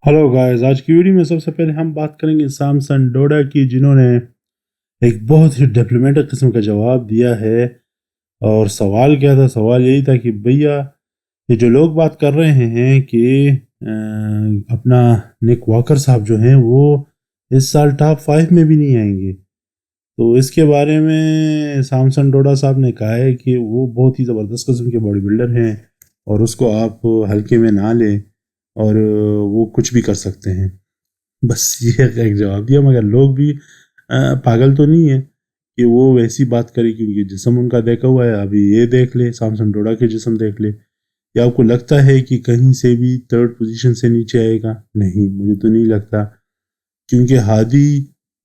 Hello guys, आज की video में सबसे पहले हम बात करेंगे सैमसन डोडा की, जिन्होंने एक बहुत ही डिप्लोमेटिक किस्म का जवाब दिया है। और सवाल क्या था? सवाल यही था कि भैया, ये जो लोग बात कर रहे हैं कि अपना निक वॉकर साहब जो हैं वो इस साल टॉप 5 में भी नहीं आएंगे। तो इसके बारे में सैमसन डोडा साहब ने कहा है कि वो बहुत ही ज़बरदस्त किस्म के बॉडी बिल्डर हैं और उसको आप हल्के में ना लें, और वो कुछ भी कर सकते हैं। बस ये एक जवाब दिया, मगर लोग भी पागल तो नहीं है कि वो वैसी बात करे, क्योंकि जिस्म उनका देखा हुआ है। अभी ये देख ले, सैमसन डोडा के जिस्म देख ले। या आपको लगता है कि कहीं से भी थर्ड पोजीशन से नीचे आएगा? नहीं, मुझे तो नहीं लगता, क्योंकि हादी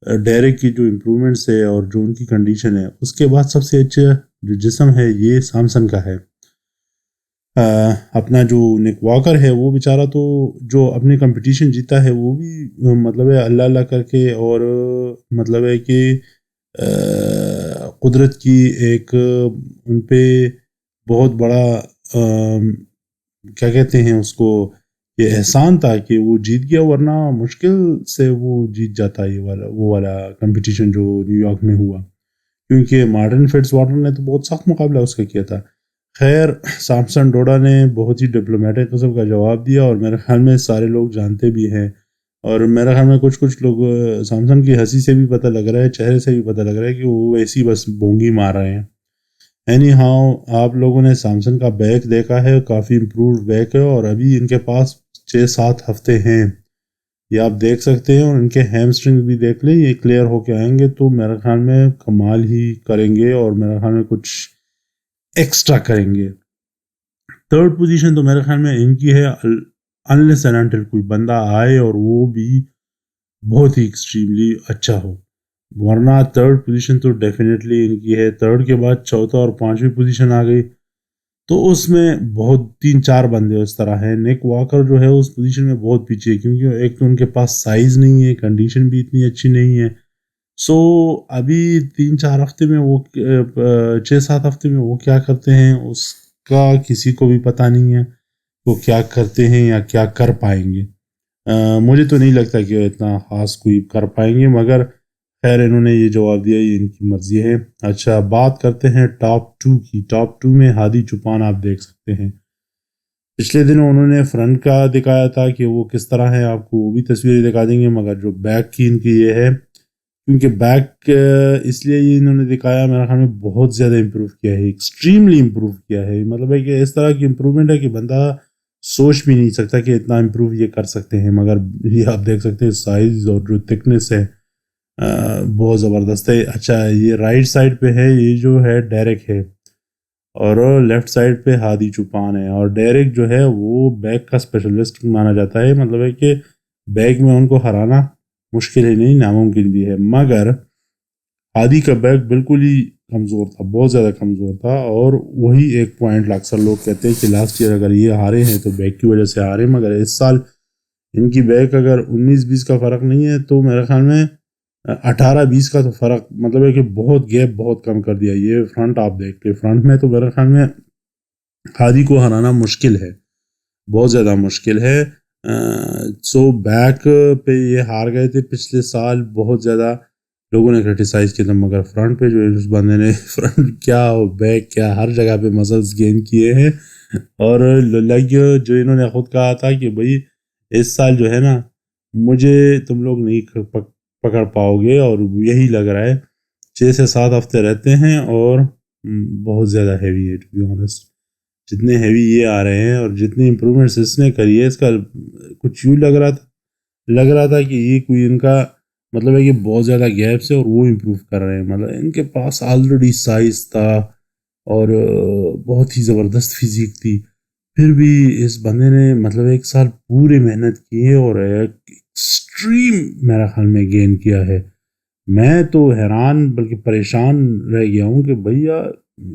डेरेक की जो इम्प्रूवमेंट्स है और जो उनकी कंडीशन है, उसके बाद सबसे अच्छा जो जिस्म है ये सैमसन का है। अ, अपना जो निक वॉकर है वो बेचारा तो जो अपने कंपटीशन जीता है वो भी मतलब है अल्लाह अल्लाह करके, और मतलब है कि कुदरत की एक उन पे बहुत बड़ा क्या कहते हैं उसको, ये एहसान था कि वो जीत गया, वरना मुश्किल से वो जीत जाता ये वाला वो वाला कंपटीशन जो न्यूयॉर्क में हुआ, क्योंकि मार्टिन फिट्स वाटर ने तो बहुत सख्त मुकाबला उसका किया था। खैर, सैमसन डोडा ने बहुत ही डिप्लोमेटिक किस्म का जवाब दिया, और मेरे ख्याल में सारे लोग जानते भी हैं। और मेरे ख्याल में कुछ कुछ लोग सैमसन की हंसी से भी पता लग रहा है, चेहरे से भी पता लग रहा है कि वो ऐसी बस बोंगी मार रहे हैं। एनी हाउ, आप लोगों ने सैमसन का बैक देखा है, काफ़ी इम्प्रूव्ड बैक है, और अभी इनके पास 6-7 हफ्ते हैं। ये आप देख सकते हैं, और इनके हैमस्ट्रिंग भी देख लें, ये क्लियर होके आएंगे तो मेरे ख्याल में कमाल ही करेंगे, और मेरे ख्याल में कुछ एक्स्ट्रा करेंगे। थर्ड पोजीशन तो मेरे ख्याल में इनकी है, अनलेस एंड अनटिल कोई बंदा आए और वो भी बहुत ही एक्सट्रीमली अच्छा हो, वरना थर्ड पोजीशन तो डेफिनेटली इनकी है। थर्ड के बाद चौथा और पांचवी पोजीशन आ गई तो उसमें बहुत 3-4 बंदे उस तरह हैं। निक वॉकर जो है उस पोजीशन में बहुत पीछे है, क्योंकि एक तो उनके पास साइज नहीं है, कंडीशन भी इतनी अच्छी नहीं है। सो अभी 3-4 हफ्ते में वो 6-7 हफ्ते में वो क्या करते हैं उसका किसी को भी पता नहीं है। वो क्या करते हैं या क्या कर पाएंगे, मुझे तो नहीं लगता कि वो इतना खास कोई कर पाएंगे, मगर खैर इन्होंने ये जवाब दिया, ये इनकी मर्जी है। अच्छा, बात करते हैं टॉप 2 की। टॉप 2 में हादी चुपान आप देख सकते हैं। पिछले दिनों उन्होंने फ्रंट का दिखाया था कि वो किस तरह है, आपको वो भी तस्वीरें दिखा देंगे, मगर जो बैक की इनकी ये है, क्योंकि बैक इसलिए ये इन्होंने दिखाया, मेरे ख्याल में बहुत ज़्यादा इम्प्रूव किया है, एक्सट्रीमली इम्प्रूव किया है। मतलब है कि इस तरह की इम्प्रूवमेंट है कि बंदा सोच भी नहीं सकता कि इतना इम्प्रूव ये कर सकते हैं। मगर ये आप देख सकते हैं, साइज और जो थिकनेस है बहुत ज़बरदस्त है। अच्छा, ये राइट साइड पे है, ये जो है डायरेक्ट है, और लेफ्ट साइड पे हादी चुपान है। और डायरेक्ट जो है वो बैक का स्पेशलिस्ट माना जाता है, मतलब है कि बैक में उनको हराना मुश्किल ही नहीं, नामुमकिन भी है। मगर हादी का बैक बिल्कुल ही कमज़ोर था, बहुत ज़्यादा कमज़ोर था, और वही एक पॉइंट अक्सर लोग कहते हैं कि लास्ट ईयर अगर ये हारे हैं तो बैक की वजह से हारे, मगर इस साल इनकी बैक अगर 19-20 का फ़र्क नहीं है तो मेरे ख्याल में 18-20 का तो फ़र्क, मतलब है कि बहुत गैप बहुत कम कर दिया। ये फ्रंट आप देख के, फ्रंट में तो मेरे ख्याल में हादी को हराना मुश्किल है, बहुत ज़्यादा मुश्किल है। सो बैक पे ये हार गए थे पिछले साल, बहुत ज़्यादा लोगों ने क्रिटिसाइज किया था, मगर फ्रंट पे जो है उस बंदे ने फ्रंट क्या और बैक क्या हर जगह पे मसल्स गेन किए हैं। और लाइक जो इन्होंने खुद कहा था कि भाई इस साल जो है ना, मुझे तुम लोग नहीं पकड़ पाओगे, और यही लग रहा है। 6 से 7 हफ्ते रहते हैं, और बहुत ज़्यादा हैवी है टू बी ऑनेस्ट। जितने हैवी ये आ रहे हैं और जितनी इम्प्रूवमेंट्स इसने करी है, इसका कुछ यूँ लग रहा था कि ये कोई इनका मतलब है कि बहुत ज़्यादा गैप्स है और वो इम्प्रूव कर रहे हैं। मतलब इनके पास ऑलरेडी साइज था, और बहुत ही ज़बरदस्त फिजिक थी, फिर भी इस बंदे ने मतलब एक साल पूरी मेहनत की है और एक एक्सट्रीम मेरा ख्याल में गेन किया है। मैं तो हैरान बल्कि परेशान रह गया हूँ कि भैया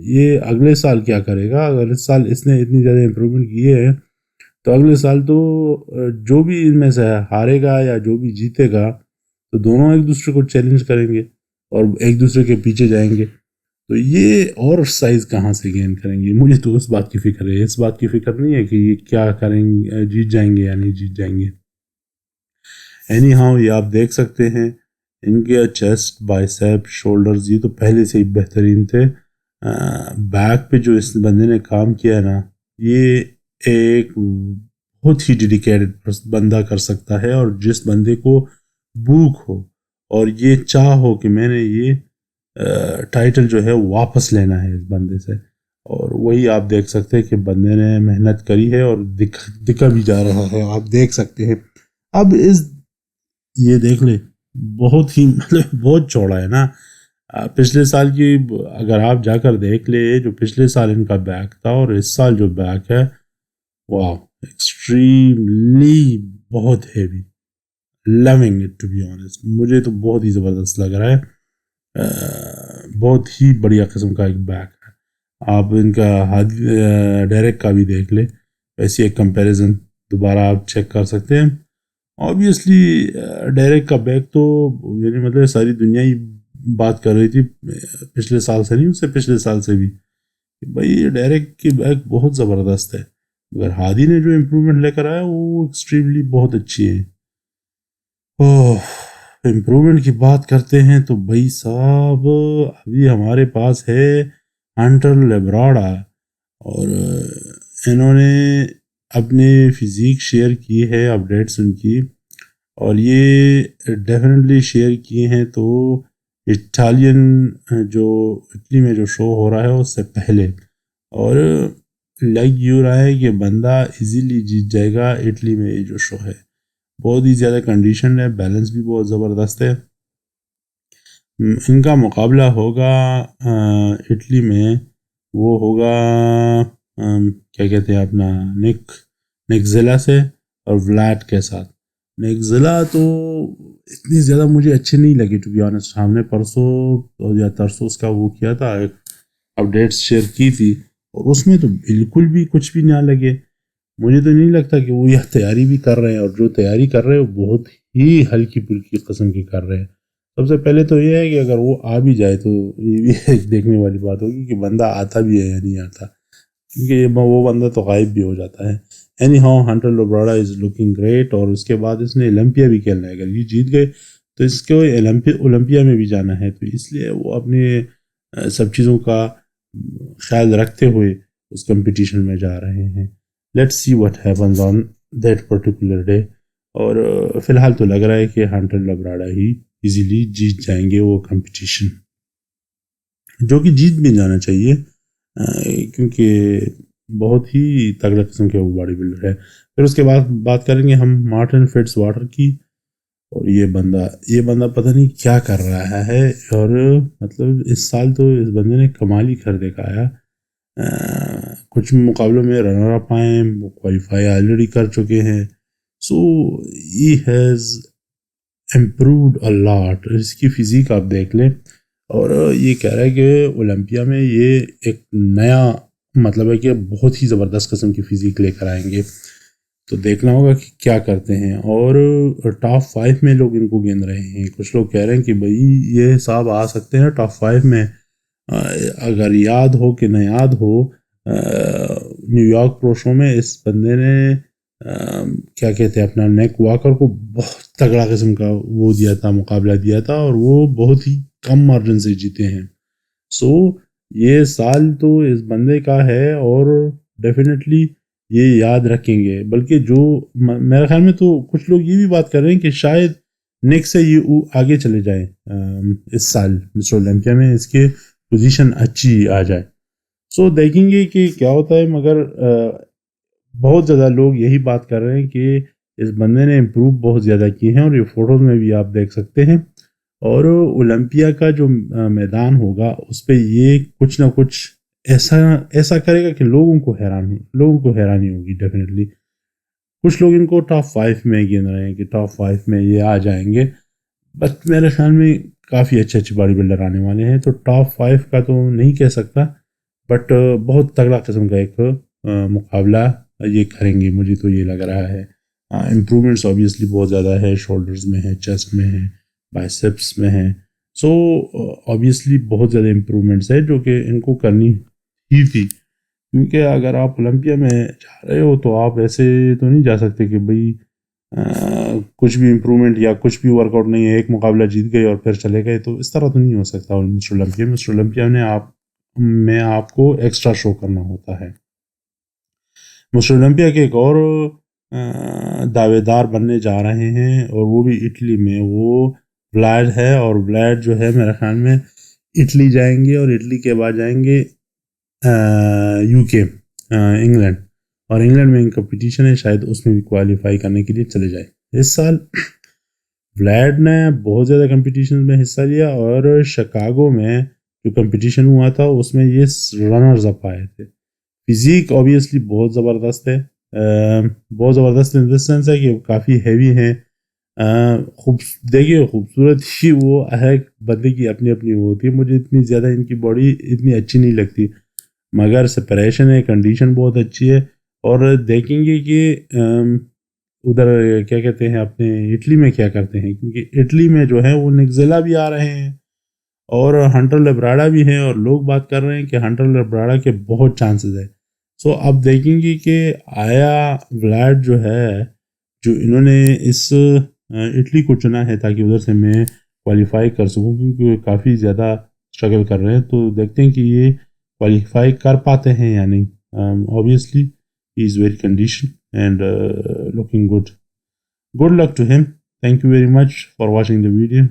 ये अगले साल क्या करेगा। अगर इस साल इसने इतनी ज़्यादा इम्प्रूवमेंट की है तो अगले साल तो जो भी इनमें से हारेगा या जो भी जीतेगा, तो दोनों एक दूसरे को चैलेंज करेंगे और एक दूसरे के पीछे जाएंगे। तो ये और साइज कहाँ से गेन करेंगे, मुझे तो उस बात की फिक्र है। इस बात की फिक्र नहीं है कि ये क्या करेंगे, जीत जाएंगे या नहीं जीत जाएंगे। एनी हाउ ये आप देख सकते हैं, इनके चेस्ट, बाइसेप, शोल्डर्स ये तो पहले से ही बेहतरीन थे। बैक पे जो इस बंदे ने काम किया है ना, ये एक बहुत ही डेडिकेटेड बंदा कर सकता है। और जिस बंदे को भूख हो और ये चाह हो कि मैंने ये टाइटल जो है वापस लेना है इस बंदे से, और वही आप देख सकते हैं कि बंदे ने मेहनत करी है और दिखा भी जा रहा है, आप देख सकते हैं। अब ये देख ले, बहुत ही मतलब बहुत चौड़ा है ना। पिछले साल की अगर आप जाकर देख ले, जो पिछले साल इनका बैक था और इस साल जो बैक है, वाह, एक्सट्रीमली बहुत heavy, loving it to be honest. मुझे तो बहुत ही ज़बरदस्त लग रहा है। बहुत ही बढ़िया किस्म का एक बैक है। आप इनका डायरेक्ट का भी देख ले, ऐसी एक कंपैरिजन दोबारा आप चेक कर सकते हैं। ऑब्वियसली डायरेक्ट का बैक तो यानी मतलब सारी दुनिया ही बात कर रही थी, पिछले साल से नहीं, उससे पिछले साल से भी, भाई डायरेक्ट की बैक बहुत ज़बरदस्त है। मगर हादी ने जो इम्प्रूवमेंट लेकर आया वो एक्सट्रीमली बहुत अच्छी है। ओह, इम्प्रूवमेंट की बात करते हैं तो भाई साहब अभी हमारे पास है हंटर लेब्राडा, और इन्होंने अपने फिजिक शेयर की है, अपडेट्स उनकी, और ये डेफिनेटली शेयर किए हैं तो इटालियन जो इटली में जो शो हो रहा है उससे पहले, और लग यूँ रहा है कि बंदा इजीली जीत जाएगा इटली में। ये जो शो है बहुत ही ज़्यादा कंडीशन है, बैलेंस भी बहुत ज़बरदस्त है। इनका मुकाबला होगा इटली में, वो होगा क्या कहते हैं अपना निकजिला से और व्लाड के साथ। निकजिला तो इतनी ज़्यादा मुझे अच्छे नहीं लगी टू बी ऑनेस्ट। हमने परसों या तरसों उसका वो किया था, एक अपडेट्स शेयर की थी, और उसमें तो बिल्कुल भी कुछ भी ना लगे। मुझे तो नहीं लगता कि वो यह तैयारी भी कर रहे हैं, और जो तैयारी कर रहे हैं वो बहुत ही हल्की फुल्की किस्म की कर रहे हैं। सबसे पहले तो ये है कि अगर वो आ भी जाए तो ये भी एक देखने वाली बात होगी कि बंदा आता भी है या नहीं आता, क्योंकि वो बंदा तो गायब भी हो जाता है। एनी हाउ हंटर लोब्राडा इज़ लुकिंग ग्रेट, और उसके बाद इसने ओलंपिया भी खेलना है। अगर ये जीत गए तो इसको ओलंपिया में भी जाना है, तो इसलिए वो अपने सब चीज़ों का ख्याल रखते हुए उस कंपटीशन में जा रहे हैं। Let's see what happens on that particular day. और फिलहाल तो लग रहा है कि हंटर लबराडा ही इजीली जीत जाएंगे वो कंपटीशन, जो कि जीत भी जाना चाहिए, क्योंकि बहुत ही तगड़ा किस्म के वो बॉडी बिल्डर है। फिर उसके बाद बात करेंगे हम मार्टिन फिट्स वाटर की। और ये बंदा पता नहीं क्या कर रहा है, और मतलब इस साल तो इस बंदे ने कमाल ही कर दिखाया। कुछ मुकाबलों में रनर अप आए, क्वालिफाई ऑलरेडी कर चुके हैं। So he has improved a lot. इसकी फिजिक आप देख लें, और ये कह रहा है कि ओलंपिया में ये एक नया मतलब है कि बहुत ही ज़बरदस्त किस्म की फिजिक लेकर आएंगे। तो देखना होगा कि क्या करते हैं। और टॉप 5 में लोग इनको गिन रहे हैं। कुछ लोग कह रहे हैं कि भाई ये साहब आ सकते हैं टॉप 5 में। अगर याद हो कि न याद हो, न्यूयॉर्क प्रो शो में इस बंदे ने क्या कहते हैं अपना नेक वॉकर को बहुत तगड़ा किस्म का वो दिया था, मुकाबला दिया था, और वो बहुत ही कम मार्जिन से जीते हैं। सो ये साल तो इस बंदे का है, और डेफिनेटली ये याद रखेंगे। बल्कि जो मेरे ख्याल में तो कुछ लोग ये भी बात कर रहे हैं कि शायद नेक्स्ट से ये आगे चले जाए, इस साल मिस्टर ओलंपिया में इसके पोजीशन अच्छी आ जाए। सो देखेंगे कि क्या होता है। मगर बहुत ज़्यादा लोग यही बात कर रहे हैं कि इस बंदे ने इम्प्रूव बहुत ज़्यादा किए हैं, और ये फ़ोटोज़ में भी आप देख सकते हैं। और ओलंपिया का जो मैदान होगा उस पर ये कुछ ना कुछ ऐसा ऐसा करेगा कि लोगों को हैरानी होगी डेफिनेटली। कुछ लोग इनको टॉप 5 में गिन रहे हैं कि टॉप 5 में ये आ जाएंगे, बट मेरे ख्याल में काफ़ी अच्छे अच्छे बॉडी बिल्डर आने वाले हैं। तो टॉप 5 का तो नहीं कह सकता, बट बहुत तगड़ा किस्म का एक मुकाबला ये करेंगे, मुझे तो ये लग रहा है। इम्प्रूवमेंट्स ऑब्वियसली बहुत ज़्यादा है, शोल्डर्स में है, चेस्ट में है, बाइसेप्स में है। सो ऑब्वियसली बहुत ज़्यादा इम्प्रूवमेंट्स है जो कि इनको करनी ही थी, क्योंकि अगर आप ओलंपिया में जा रहे हो तो आप ऐसे तो नहीं जा सकते कि भाई कुछ भी इम्प्रूवमेंट या कुछ भी वर्कआउट नहीं है, एक मुकाबला जीत गए और फिर चले गए, तो इस तरह तो नहीं हो सकता। और मिस्टर ओलंपिया ने आपको एक्स्ट्रा शो करना होता है। मिस्टर ओलंपिया के एक और दावेदार बनने जा रहे हैं, और वो भी इटली में, वो व्लाड है। और व्लाड जो है मेरे ख्याल में इटली जाएंगे, और इटली के बाद जाएंगे यूके, इंग्लैंड। और इंग्लैंड में कंपटीशन है, शायद उसमें भी क्वालिफाई करने के लिए चले जाए। इस साल व्लाड ने बहुत ज़्यादा कंपटीशन में हिस्सा लिया, और शिकागो में जो कंपटीशन हुआ था उसमें ये रनर्स अप आए थे। फिजिक ऑब्वियसली बहुत ज़बरदस्त है, बहुत ज़बरदस्त इन दिस सेंस है कि काफ़ी हैवी हैं। खूब देखिए, खूबसूरत ही वो है, बंदे की अपनी अपनी वो होती है। मुझे इतनी ज़्यादा इनकी बॉडी इतनी अच्छी नहीं लगती, मगर सेपरेशन है, कंडीशन बहुत अच्छी है। और देखेंगे कि उधर क्या कहते हैं, अपने इटली में क्या करते हैं, क्योंकि इटली में जो है वो निक्ज़ेला भी आ रहे हैं और हंटर लेब्राडा भी हैं, और लोग बात कर रहे हैं कि हंटर लेब्राडा के बहुत चांसेस है। सो अब देखेंगे कि आया व्लाड जो है, जो इन्होंने इस इटली को चुना है ताकि उधर से मैं क्वालिफाई कर सकूं, क्योंकि काफ़ी ज़्यादा स्ट्रगल कर रहे हैं। तो देखते हैं कि ये क्वालिफाई कर पाते हैं या नहीं। Obviously he is very condition and looking good. Good luck to him. Thank you very much for watching the video.